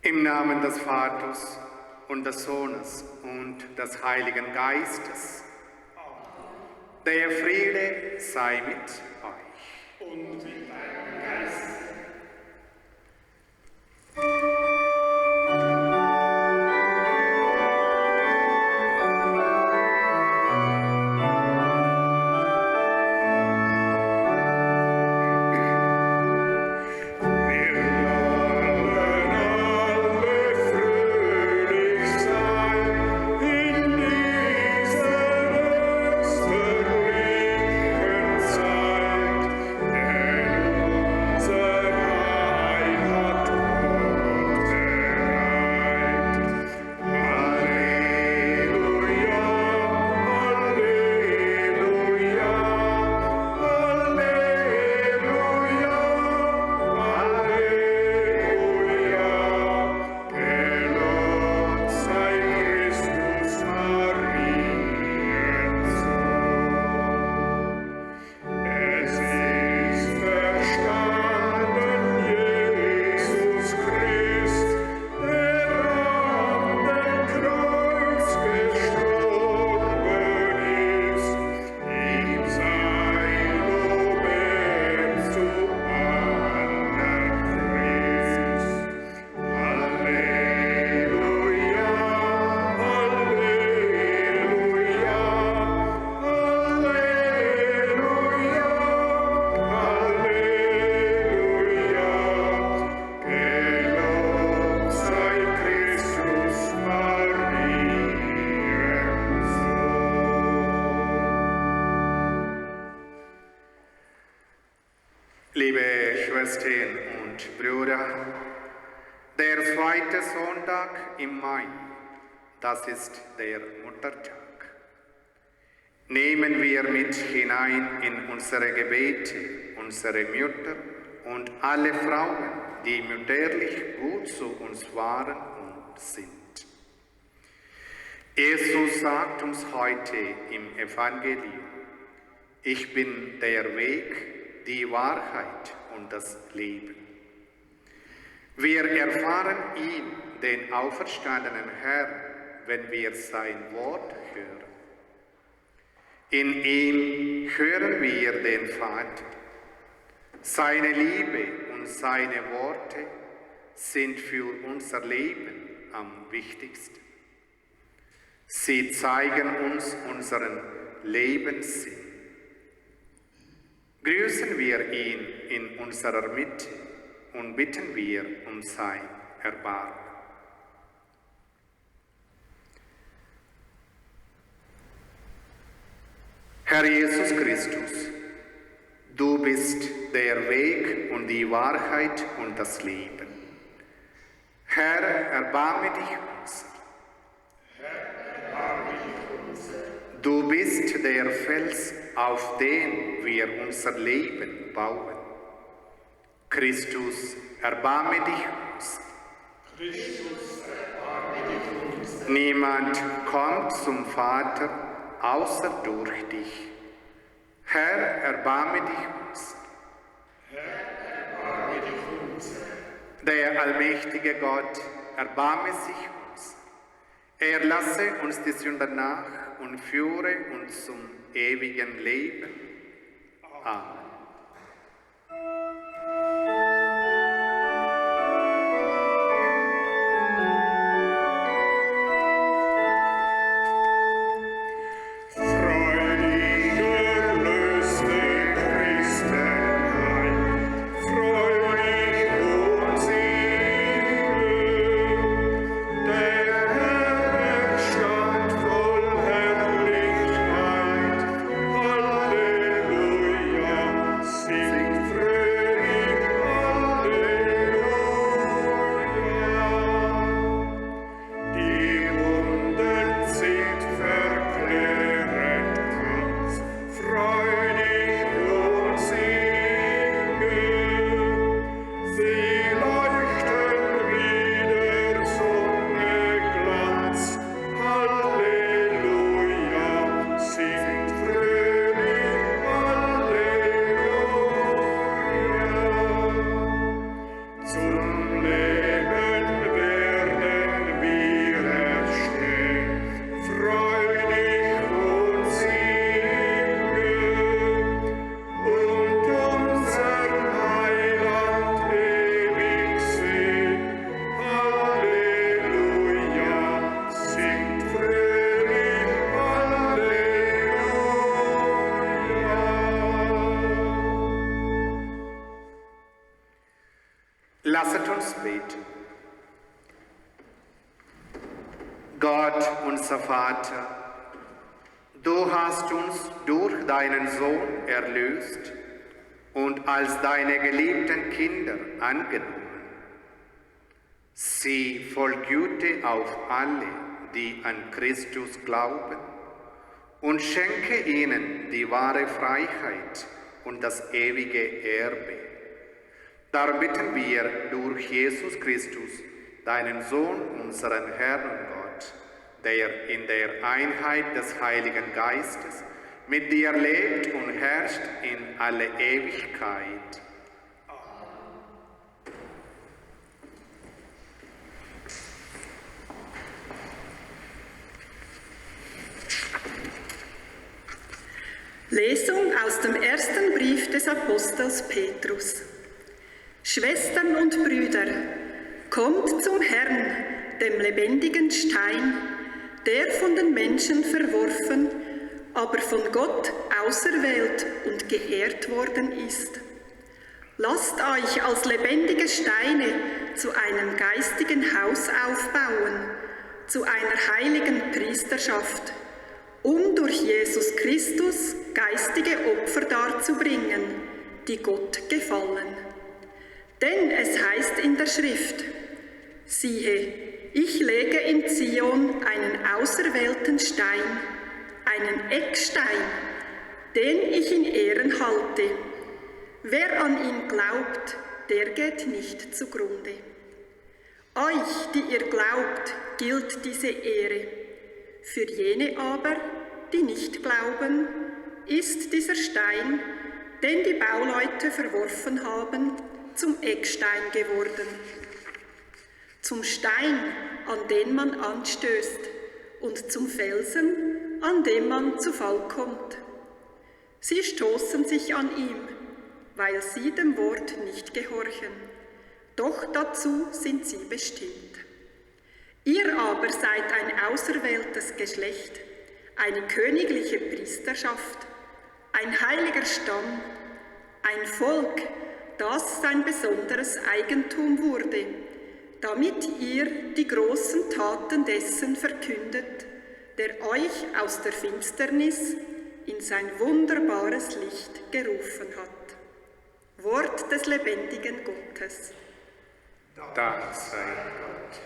Im Namen des Vaters und des Sohnes und des Heiligen Geistes. Der Friede sei mit euch. Und mit deinem Geist. Liebe Schwestern und Brüder, der zweite Sonntag im Mai, das ist der Muttertag. Nehmen wir mit hinein in unsere Gebete, unsere Mütter und alle Frauen, die mütterlich gut zu uns waren und sind. Jesus sagt uns heute im Evangelium: Ich bin der Weg, die Wahrheit und das Leben. Wir erfahren ihn, den auferstandenen Herrn, wenn wir sein Wort hören. In ihm hören wir den Vater. Seine Liebe und seine Worte sind für unser Leben am wichtigsten. Sie zeigen uns unseren Lebenssinn. Grüßen wir ihn in unserer Mitte und bitten wir um sein Erbarmen. Herr Jesus Christus, du bist der Weg und die Wahrheit und das Leben. Herr, erbarme dich unser. Herr, erbarme dich unser. Du bist der Fels, auf den wir unser Leben bauen. Christus, erbarme dich uns. Christus, erbarme dich uns. Niemand kommt zum Vater, außer durch dich. Herr, erbarme dich uns. Herr, erbarme dich uns. Der allmächtige Gott, erbarme sich uns. Er lasse uns die Sünden nach und führe uns zum ewigen Leben. Amen. Zum Leben Lasset uns beten. Gott, unser Vater, du hast uns durch deinen Sohn erlöst und als deine geliebten Kinder angenommen. Sieh voll Güte auf alle, die an Christus glauben, und schenke ihnen die wahre Freiheit und das ewige Erbe. Darum bitten wir durch Jesus Christus, deinen Sohn, unseren Herrn und Gott, der in der Einheit des Heiligen Geistes mit dir lebt und herrscht in alle Ewigkeit. Lesung aus dem ersten Brief des Apostels Petrus. Schwestern und Brüder, kommt zum Herrn, dem lebendigen Stein, der von den Menschen verworfen, aber von Gott auserwählt und geehrt worden ist. Lasst euch als lebendige Steine zu einem geistigen Haus aufbauen, zu einer heiligen Priesterschaft, um durch Jesus Christus geistige Opfer darzubringen, die Gott gefallen. Denn es heißt in der Schrift: Siehe, ich lege in Zion einen auserwählten Stein, einen Eckstein, den ich in Ehren halte. Wer an ihn glaubt, der geht nicht zugrunde. Euch, die ihr glaubt, gilt diese Ehre. Für jene aber, die nicht glauben, ist dieser Stein, den die Bauleute verworfen haben, zum Eckstein geworden. Zum Stein, an den man anstößt, und zum Felsen, an dem man zu Fall kommt. Sie stoßen sich an ihm, weil sie dem Wort nicht gehorchen. Doch dazu sind sie bestimmt. Ihr aber seid ein auserwähltes Geschlecht, eine königliche Priesterschaft, ein heiliger Stamm, ein Volk, das sein besonderes Eigentum wurde, damit ihr die großen Taten dessen verkündet, der euch aus der Finsternis in sein wunderbares Licht gerufen hat. Wort des lebendigen Gottes. Dank sei Gott.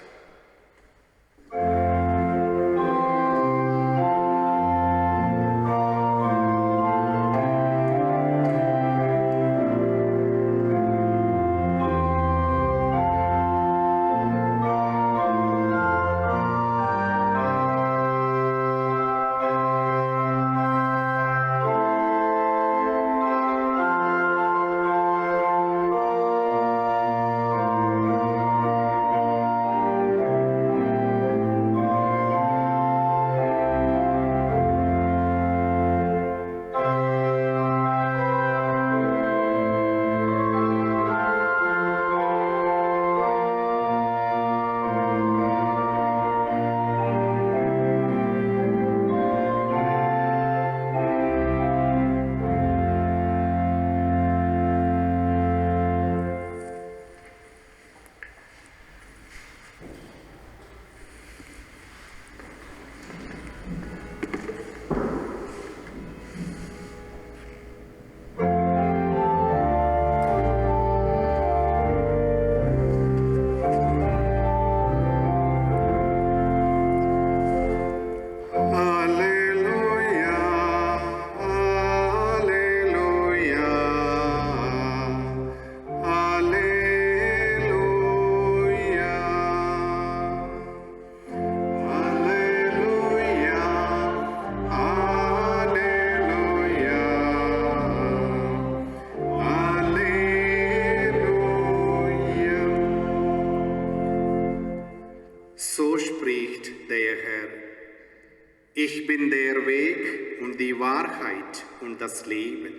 Ich bin der Weg und die Wahrheit und das Leben.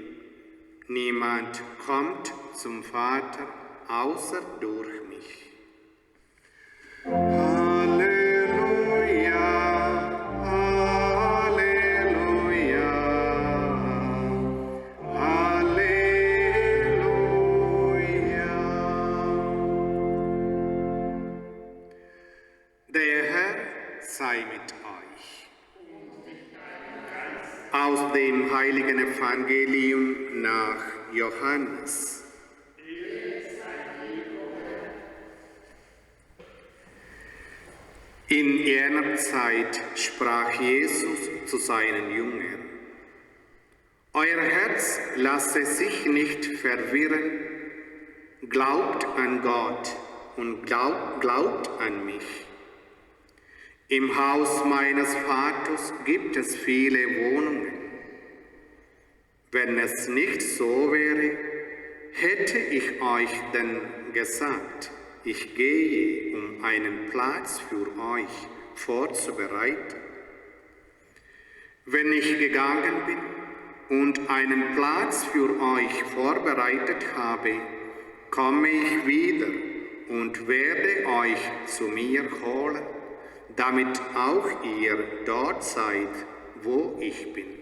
Niemand kommt zum Vater außer durch mich. Halleluja, Halleluja, Halleluja. sei mit euch. Aus dem heiligen Evangelium nach Johannes. In jener Zeit sprach Jesus zu seinen Jüngern: Euer Herz lasse sich nicht verwirren, glaubt an Gott und glaubt an mich. Im Haus meines Vaters gibt es viele Wohnungen. Wenn es nicht so wäre, hätte ich euch denn gesagt, ich gehe, um einen Platz für euch vorzubereiten. Wenn ich gegangen bin und einen Platz für euch vorbereitet habe, komme ich wieder und werde euch zu mir holen, damit auch ihr dort seid, wo ich bin.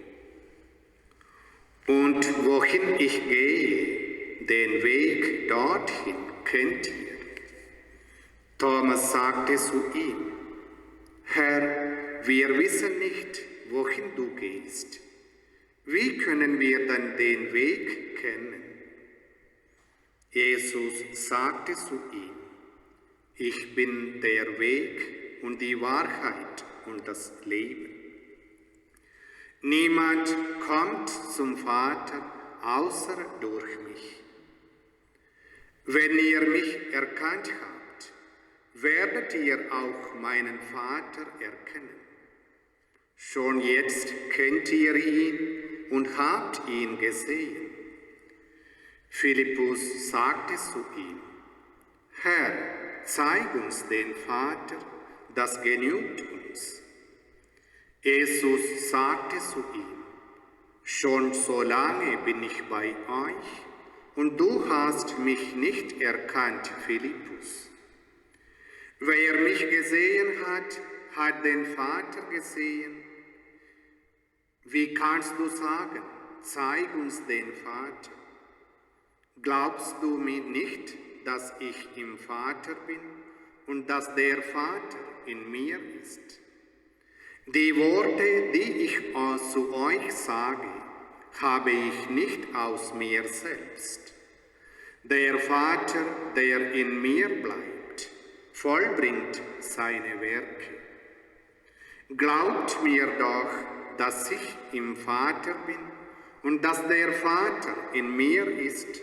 Und wohin ich gehe, den Weg dorthin kennt ihr. Thomas sagte zu ihm: Herr, wir wissen nicht, wohin du gehst. Wie können wir dann den Weg kennen? Jesus sagte zu ihm: Ich bin der Weg und die Wahrheit und das Leben. Niemand kommt zum Vater außer durch mich. Wenn ihr mich erkannt habt, werdet ihr auch meinen Vater erkennen. Schon jetzt kennt ihr ihn und habt ihn gesehen. Philippus sagte zu ihm: Herr, zeig uns den Vater, das genügt uns. Jesus sagte zu ihm: Schon so lange bin ich bei euch, und du hast mich nicht erkannt, Philippus. Wer mich gesehen hat, hat den Vater gesehen. Wie kannst du sagen, zeig uns den Vater? Glaubst du mir nicht, dass ich im Vater bin und dass der Vater in mir ist? Die Worte, die ich zu euch sage, habe ich nicht aus mir selbst. Der Vater, der in mir bleibt, vollbringt seine Werke. Glaubt mir doch, dass ich im Vater bin und dass der Vater in mir ist.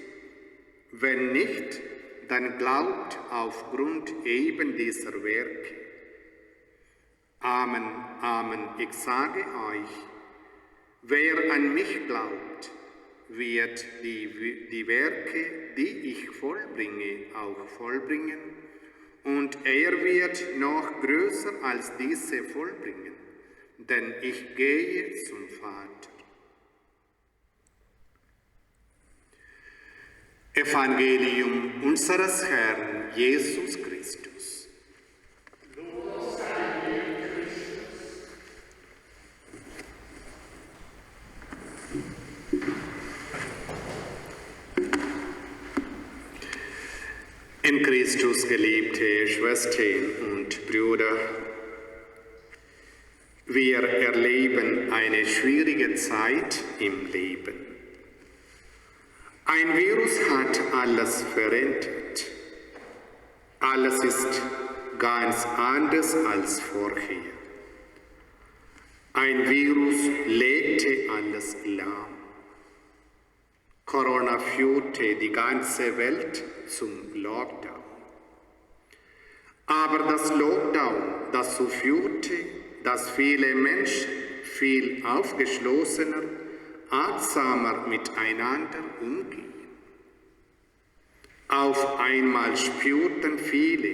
Wenn nicht, dann glaubt aufgrund eben dieser Werke. Amen, Amen, ich sage euch, wer an mich glaubt, wird die Werke, die ich vollbringe, auch vollbringen, und er wird noch größer als diese vollbringen, denn ich gehe zum Vater. Evangelium unseres Herrn Jesus Christus. Lob sei dir, Christus. In Christus geliebte Schwestern und Brüder, wir erleben eine schwierige Zeit im Leben. Ein Virus hat alles verändert. Alles ist ganz anders als vorher. Ein Virus legte alles lahm. Corona führte die ganze Welt zum Lockdown. Aber das Lockdown dazu führte, dass viele Menschen viel aufgeschlossener, achtsamer miteinander umgehen. Auf einmal spürten viele,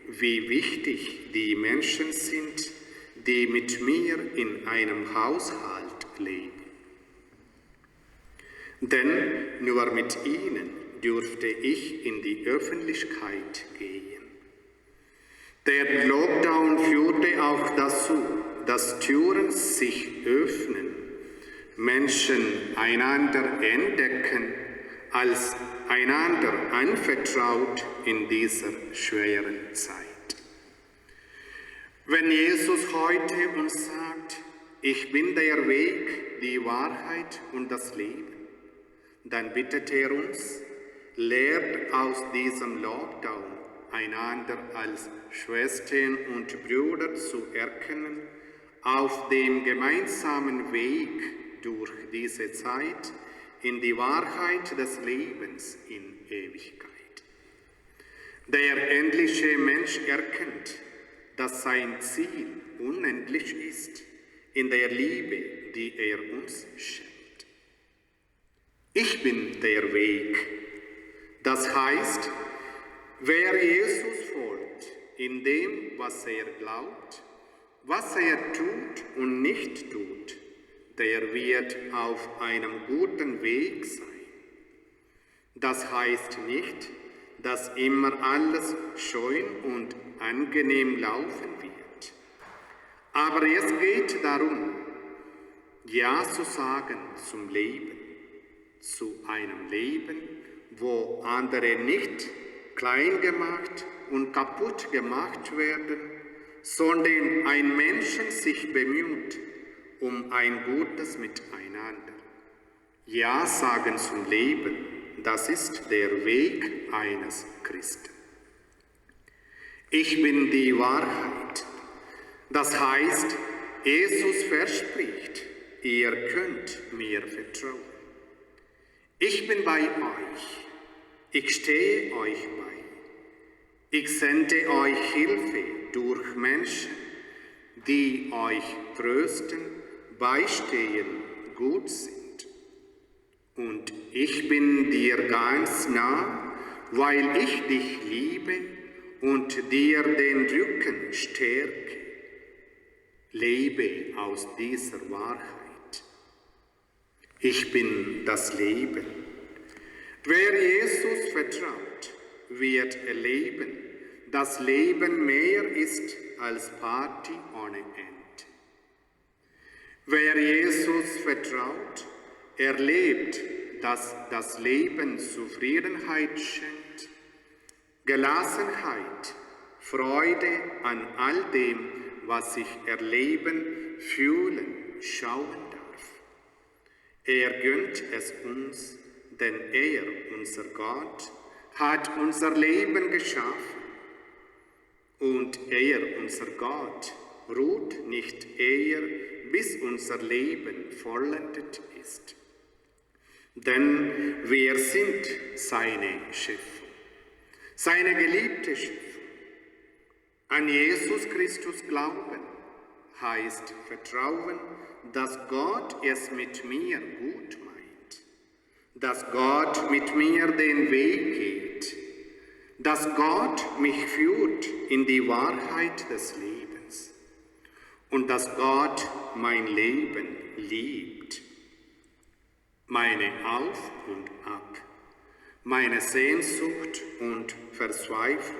wie wichtig die Menschen sind, die mit mir in einem Haushalt leben. Denn nur mit ihnen dürfte ich in die Öffentlichkeit gehen. Der Lockdown führte auch dazu, dass Türen sich öffnen, Menschen einander entdecken, als einander anvertraut in dieser schweren Zeit. Wenn Jesus heute uns sagt, ich bin der Weg, die Wahrheit und das Leben, dann bittet er uns, lehrt aus diesem Lockdown einander als Schwestern und Brüder zu erkennen, auf dem gemeinsamen Weg durch diese Zeit in die Wahrheit des Lebens in Ewigkeit. Der endliche Mensch erkennt, dass sein Ziel unendlich ist in der Liebe, die er uns schenkt. Ich bin der Weg. Das heißt, wer Jesus folgt in dem, was er glaubt, was er tut und nicht tut, der wird auf einem guten Weg sein. Das heißt nicht, dass immer alles schön und angenehm laufen wird. Aber es geht darum, Ja zu sagen zum Leben, zu einem Leben, wo andere nicht klein gemacht und kaputt gemacht werden, sondern ein Menschen sich bemüht um ein gutes Miteinander. Ja sagen zum Leben, das ist der Weg eines Christen. Ich bin die Wahrheit. Das heißt, Jesus verspricht, ihr könnt mir vertrauen. Ich bin bei euch. Ich stehe euch bei. Ich sende euch Hilfe durch Menschen, die euch trösten, beistehen, gut sind. Und ich bin dir ganz nah, weil ich dich liebe und dir den Rücken stärke. Lebe aus dieser Wahrheit. Ich bin das Leben. Wer Jesus vertraut, wird erleben, dass Leben mehr ist als Party ohne Ende. Wer Jesus vertraut, erlebt, dass das Leben Zufriedenheit schenkt, Gelassenheit, Freude an all dem, was sich erleben, fühlen, schauen darf. Er gönnt es uns, denn er, unser Gott, hat unser Leben geschaffen. Und er, unser Gott, ruht nicht eher, bis unser Leben vollendet ist. Denn wir sind seine Schöpfung, seine geliebte Schöpfung. An Jesus Christus glauben heißt vertrauen, dass Gott es mit mir gut meint, dass Gott mit mir den Weg geht, dass Gott mich führt in die Wahrheit des Lebens und dass Gott mein Leben liebt, meine Auf und Ab, meine Sehnsucht und Verzweiflung,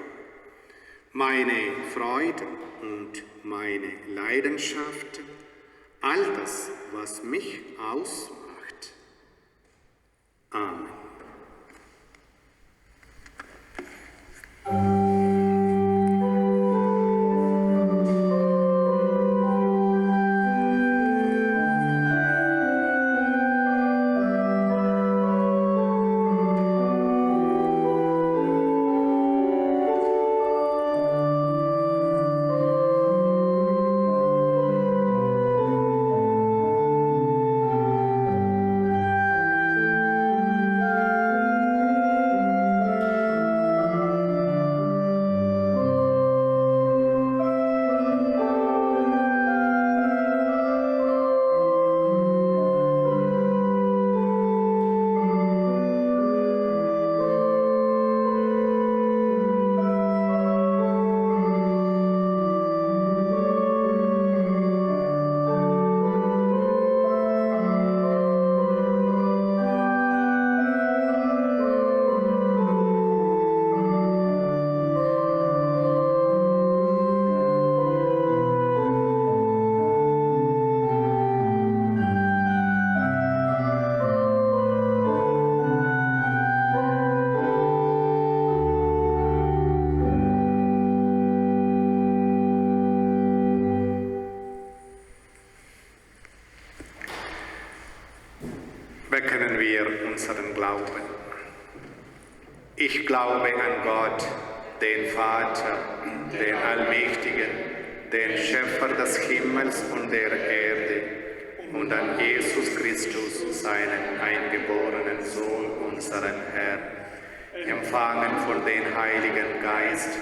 meine Freuden und meine Leidenschaften, all das, was mich ausmacht. Amen. wir unseren Glauben. Ich glaube an Gott, den Vater, den Allmächtigen, den Schöpfer des Himmels und der Erde, und an Jesus Christus, seinen eingeborenen Sohn, unseren Herrn, empfangen von dem Heiligen Geist,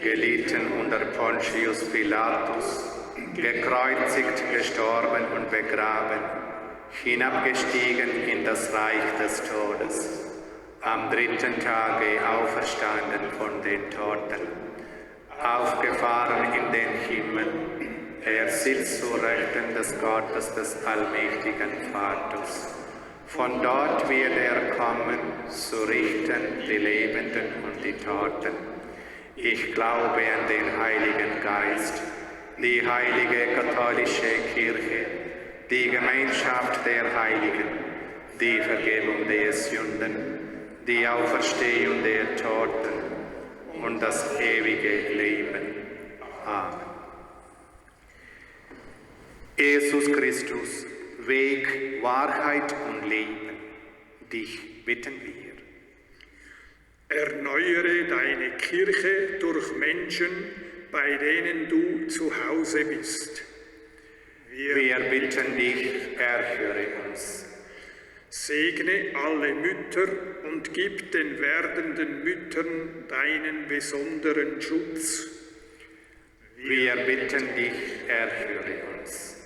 gelitten unter Pontius Pilatus, gekreuzigt, gestorben und begraben, hinabgestiegen in das Reich des Todes, am dritten Tage auferstanden von den Toten, aufgefahren in den Himmel, er sitzt zu Rechten des Gottes des allmächtigen Vaters. Von dort wird er kommen, zu richten die Lebenden und die Toten. Ich glaube an den Heiligen Geist, die heilige katholische Kirche, die Gemeinschaft der Heiligen, die Vergebung der Sünden, die Auferstehung der Toten und das ewige Leben. Amen. Jesus Christus, Weg, Wahrheit und Leben, dich bitten wir. Erneuere deine Kirche durch Menschen, bei denen du zu Hause bist. Wir bitten dich, erhöre uns. Segne alle Mütter und gib den werdenden Müttern deinen besonderen Schutz. Wir bitten dich, erhöre uns.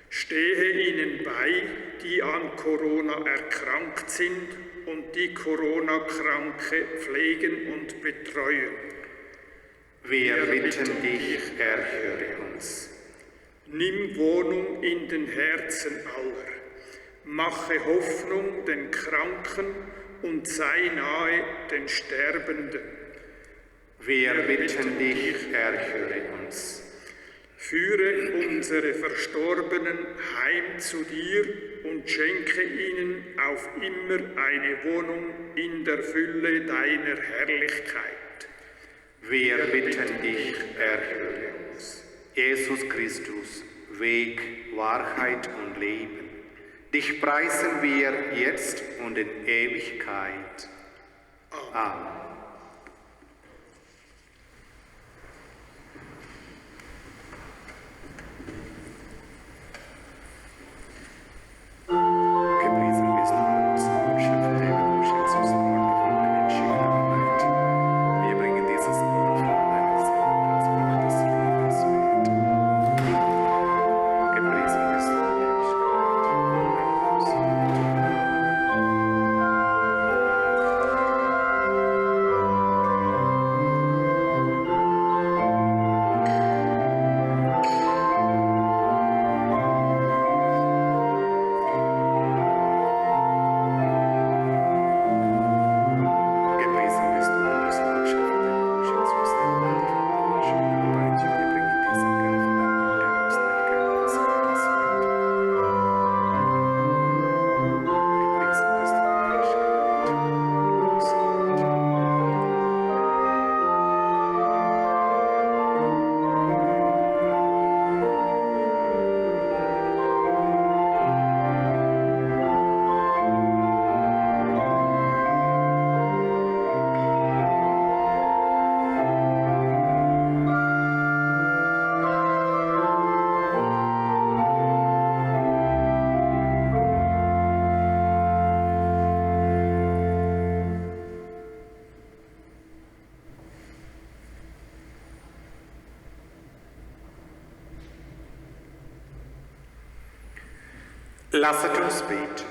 Stehe ihnen bei, die an Corona erkrankt sind und die Corona-Kranke pflegen und betreuen. Wir bitten dich, erhöre uns. Nimm Wohnung in den Herzen aller. Mache Hoffnung den Kranken und sei nahe den Sterbenden. Wir bitten dich, erhöre uns. Führe unsere Verstorbenen heim zu dir und schenke ihnen auf immer eine Wohnung in der Fülle deiner Herrlichkeit. Wir bitten dich, erhöre uns. Jesus Christus, Weg, Wahrheit und Leben, dich preisen wir jetzt und in Ewigkeit. Amen. Gepriesen bist du, unser Schöpfer, der du schenkst uns Brot von der menschlichen Arbeit. Wir bringen dieses Brot von deiner Seele, das Brot des Lebens mit. Gepriesen bist du, Lasset uns beten.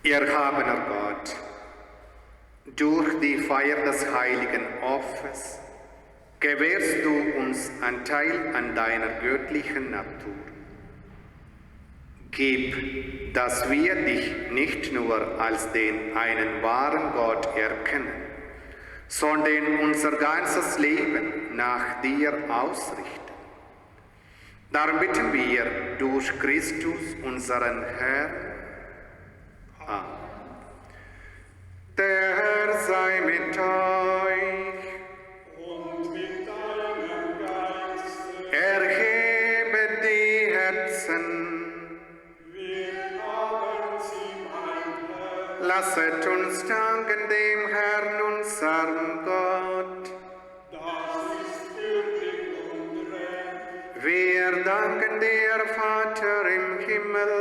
Erhabener Gott, durch die Feier des heiligen Opfers gewährst du uns Anteil an deiner göttlichen Natur. Gib, dass wir dich nicht nur als den einen wahren Gott erkennen, sondern unser ganzes Leben nach dir ausrichten. Darum bitten wir durch Christus, unseren Herrn. Amen. Der Herr sei mit euch. Und mit deinem Geiste. lasset uns danken dem Herrn, unserem Gott. Das ist würdig und recht. Wir danken dir, Vater im Himmel,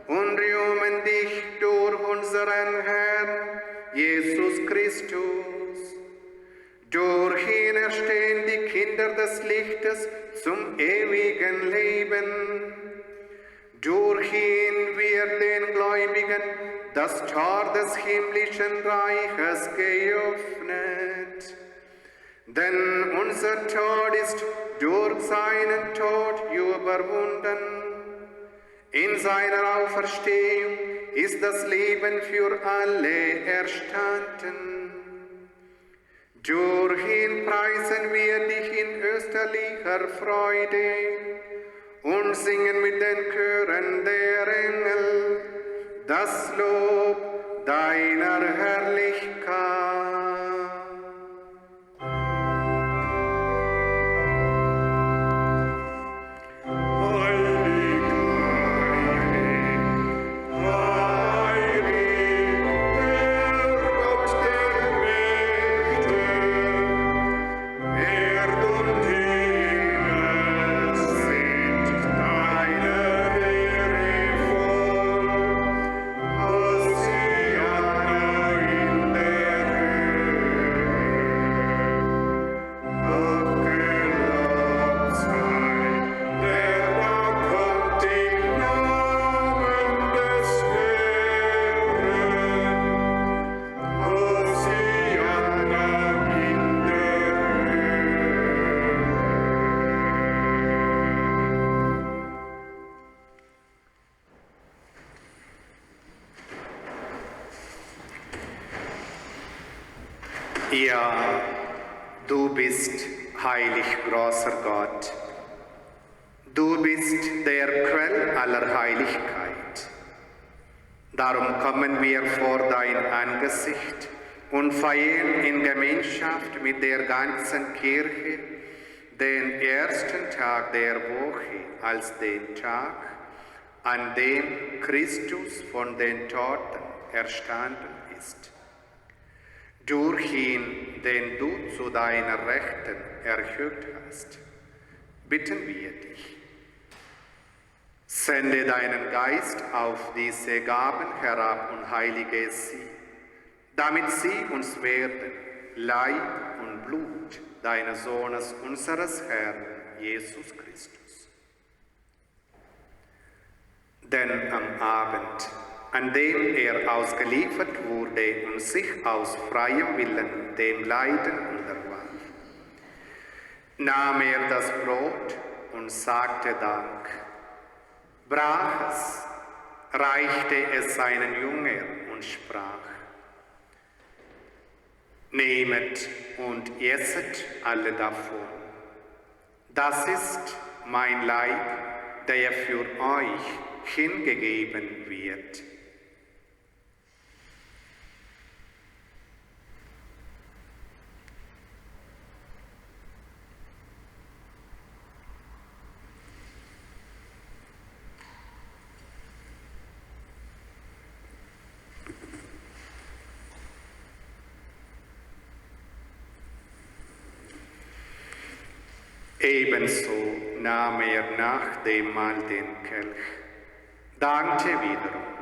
und rühmen dich durch unseren Herrn, Jesus Christus. Durch ihn erstehen die Kinder des Lichtes zum ewigen Leben. Durch ihn wird den Gläubigen das Tor des himmlischen Reiches geöffnet. Denn unser Tod ist durch seinen Tod überwunden. In seiner Auferstehung ist das Leben für alle erstanden. Durch ihn preisen wir dich in österlicher Freude und singen mit den Chören der Engel das Lob deiner Herrlichkeit. Ja, du bist heilig, großer Gott. Du bist der Quell aller Heiligkeit. Darum kommen wir vor dein Angesicht und feiern in Gemeinschaft mit der ganzen Kirche den ersten Tag der Woche als den Tag, an dem Christus von den Toten erstanden ist. Durch ihn, den du zu deiner Rechten erhöht hast, bitten wir dich. Sende deinen Geist auf diese Gaben herab und heilige sie, damit sie uns werden, Leib und Blut deines Sohnes, unseres Herrn, Jesus Christus. Denn am Abend, an dem er ausgeliefert wurde und sich aus freiem Willen dem Leiden unterwarf, nahm er das Brot und sagte Dank, brach es, reichte es seinen Jüngern und sprach, nehmet und esset alle davon. Das ist mein Leib, der für euch hingegeben wird. Ebenso nahm er nach dem Mahl den Kelch, dankte wiederum,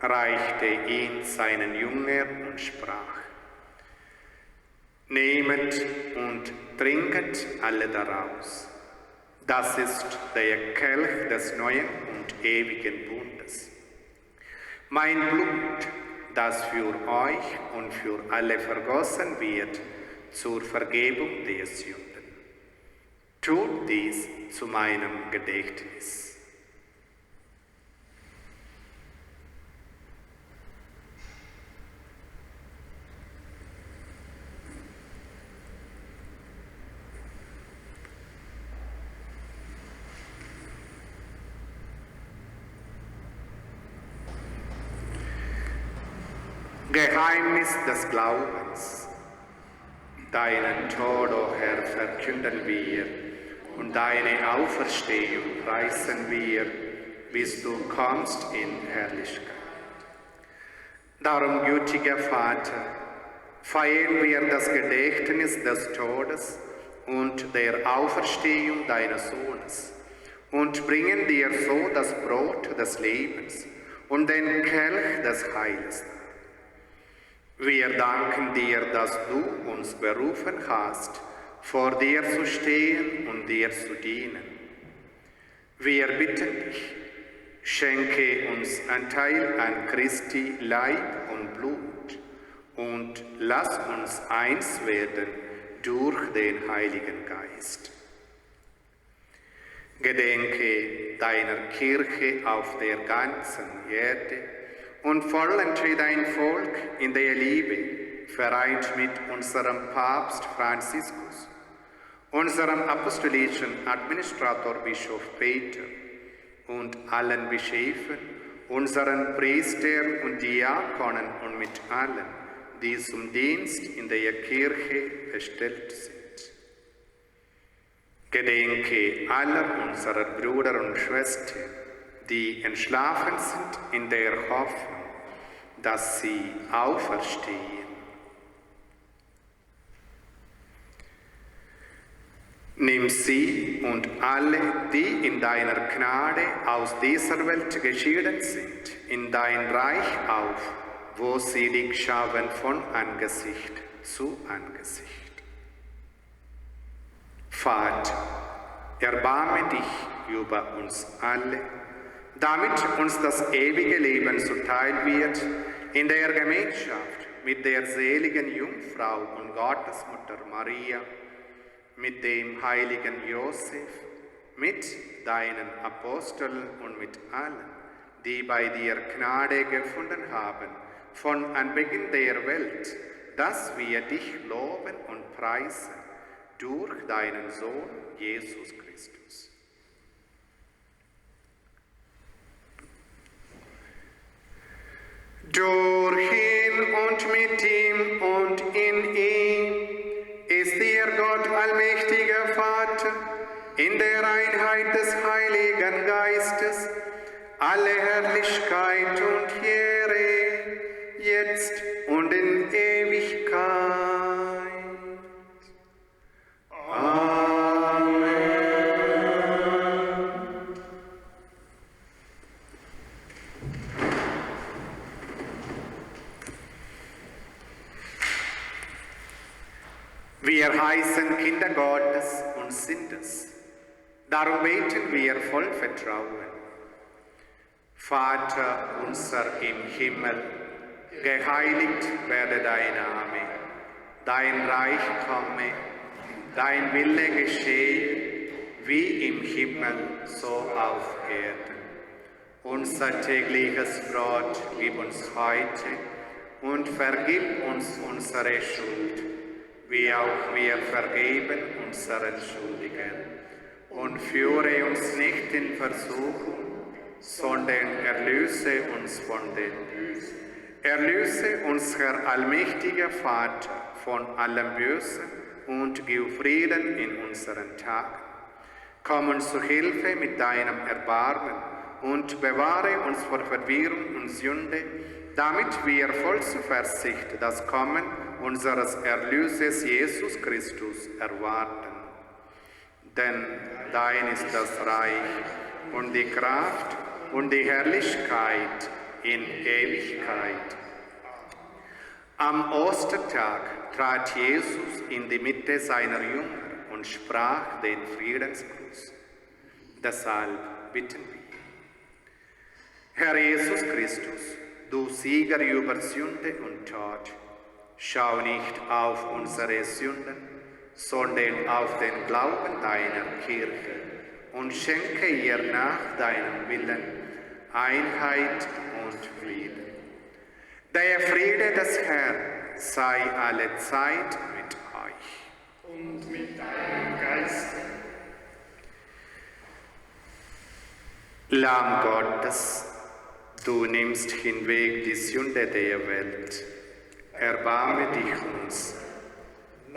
reichte ihn seinen Jüngern und sprach, nehmet und trinket alle daraus. Das ist der Kelch des neuen und ewigen Bundes. Mein Blut, das für euch und für alle vergossen wird, zur Vergebung der Sünden. Tut dies zu meinem Gedächtnis. Geheimnis des Glaubens. Deinen Tod, o Herr, verkünden wir, und deine Auferstehung preisen wir, bis du kommst in Herrlichkeit. Darum, gütiger Vater, feiern wir das Gedächtnis des Todes und der Auferstehung deines Sohnes und bringen dir so das Brot des Lebens und den Kelch des Heils. Wir danken dir, dass du uns berufen hast, vor dir zu stehen und dir zu dienen. Wir bitten dich, schenke uns Anteil an Christi Leib und Blut und lass uns eins werden durch den Heiligen Geist. Gedenke deiner Kirche auf der ganzen Erde und vollende dein Volk in der Liebe, vereint mit unserem Papst Franziskus, unserem apostolischen Administrator Bischof Peter und allen Bischöfen, unseren Priestern und Diakonen und mit allen, die zum Dienst in der Kirche bestellt sind. Gedenke aller unserer Brüder und Schwestern, die entschlafen sind in der Hoffnung, dass sie auferstehen. Nimm sie und alle, die in deiner Gnade aus dieser Welt geschieden sind, in dein Reich auf, wo sie dich schauen von Angesicht zu Angesicht. Vater, erbarme dich über uns alle, damit uns das ewige Leben zuteil wird, in der Gemeinschaft mit der seligen Jungfrau und Gottesmutter Maria, mit dem heiligen Josef, mit deinen Aposteln und mit allen, die bei dir Gnade gefunden haben, von Anbeginn der Welt, dass wir dich loben und preisen durch deinen Sohn Jesus Christus. Durch ihn und mit ihm und in ihm ist dir Gott, allmächtiger Vater, in der Einheit des Heiligen Geistes, alle Herrlichkeit und Ehre, jetzt und in Ewigkeit. Amen. Wir heißen Kinder Gottes und sind es. Darum beten wir voll Vertrauen. Vater unser im Himmel, geheiligt werde dein Name, dein Reich komme, dein Wille geschehe, wie im Himmel, so auf Erden. Unser tägliches Brot gib uns heute und vergib uns unsere Schuld, wie auch wir vergeben unseren Schuldigen. Und führe uns nicht in Versuchung, sondern erlöse uns von den Bösen. Erlöse uns, Herr allmächtiger Vater, von allem Bösen und gib Frieden in unseren Tagen. Komm uns zu Hilfe mit deinem Erbarmen und bewahre uns vor Verwirrung und Sünde, damit wir voll Zuversicht das Kommen unseres Erlösers Jesus Christus erwarten. Denn dein ist das Reich und die Kraft und die Herrlichkeit in Ewigkeit. Am Ostertag trat Jesus in die Mitte seiner Jünger und sprach den Friedensgruß. Deshalb bitten wir. Herr Jesus Christus, du Sieger über Sünde und Tod, schau nicht auf unsere Sünden, sondern auf den Glauben deiner Kirche und schenke ihr nach deinem Willen Einheit und Frieden. Der Friede des Herrn sei alle Zeit mit euch. Und mit deinem Geist. Lamm Gottes, du nimmst hinweg die Sünde der Welt, erbarme dich uns.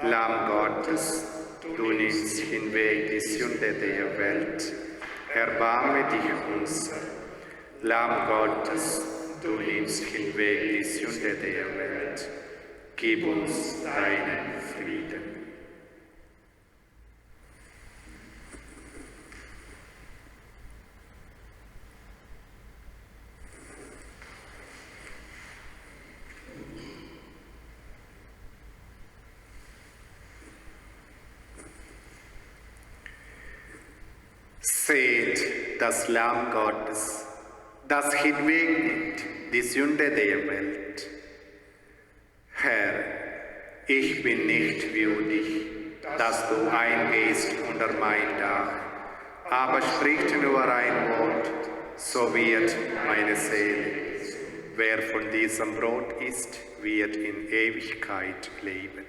Lamm Gottes, du nimmst hinweg die Sünde der Welt, erbarme dich uns. Lamm Gottes, du nimmst uns hinweg die Sünde der Welt. Gib uns deinen Frieden. Seht das Lamm Gottes, das hinwegnimmt die Sünde der Welt. Herr, ich bin nicht würdig, dass du eingehst unter mein Dach, aber sprich nur ein Wort, so wird meine Seele. Wer von diesem Brot isst, wird in Ewigkeit leben.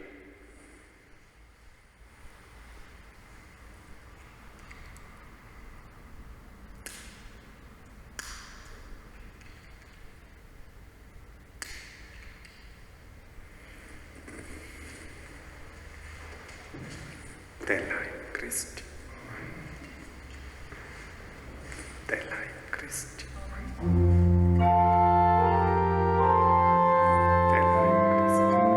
Der Leib Christi. Der Leib Christi. Der Leib Christi.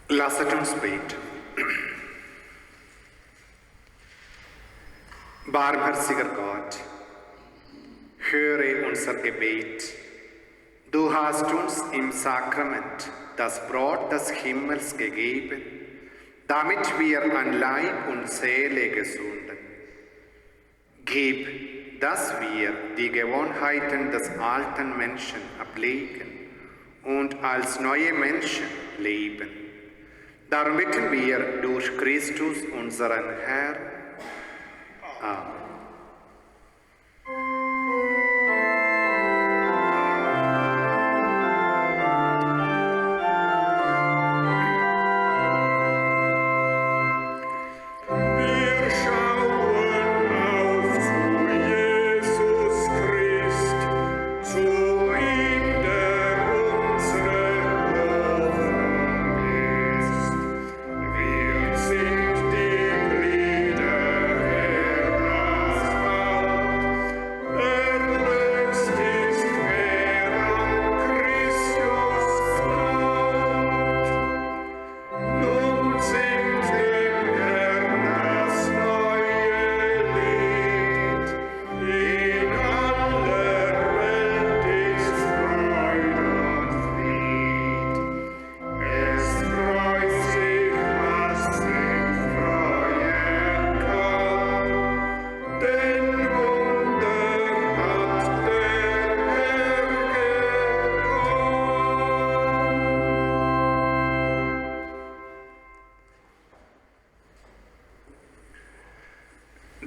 Lasset uns beten. Barmherziger Gott, höre unser Gebet. Du hast uns im Sakrament das Brot des Himmels gegeben, damit wir an Leib und Seele gesunden. Gib, dass wir die Gewohnheiten des alten Menschen ablegen und als neue Menschen leben. Darum bitten wir durch Christus, unseren Herrn. Amen. Wir sind die Brüder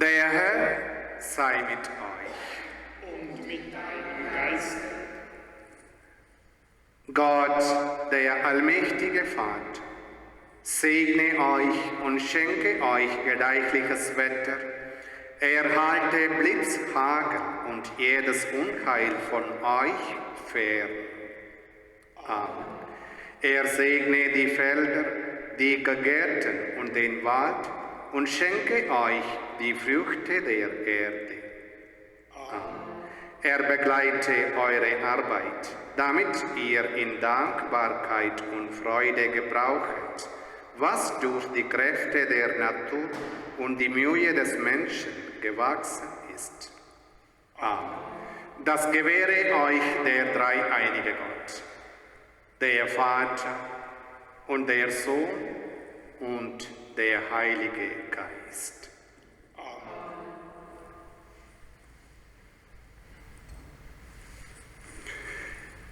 Der Herr sei mit euch. Und mit deinem Geist. Gott, der allmächtige Vater, segne euch und schenke euch gedeihliches Wetter, erhalte Blitz, Hagel und jedes Unheil von euch fern. Amen. Er segne die Felder, die Gärten und den Wald und schenke euch die Früchte der Erde. Amen. Er begleite eure Arbeit, damit ihr in Dankbarkeit und Freude gebraucht, was durch die Kräfte der Natur und die Mühe des Menschen gewachsen ist. Amen. Das gewähre euch der dreieinige Gott, der Vater und der Sohn und der Heilige Geist. Amen.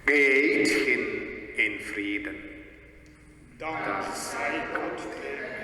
Geht hin in Frieden. Dank sei Gott, der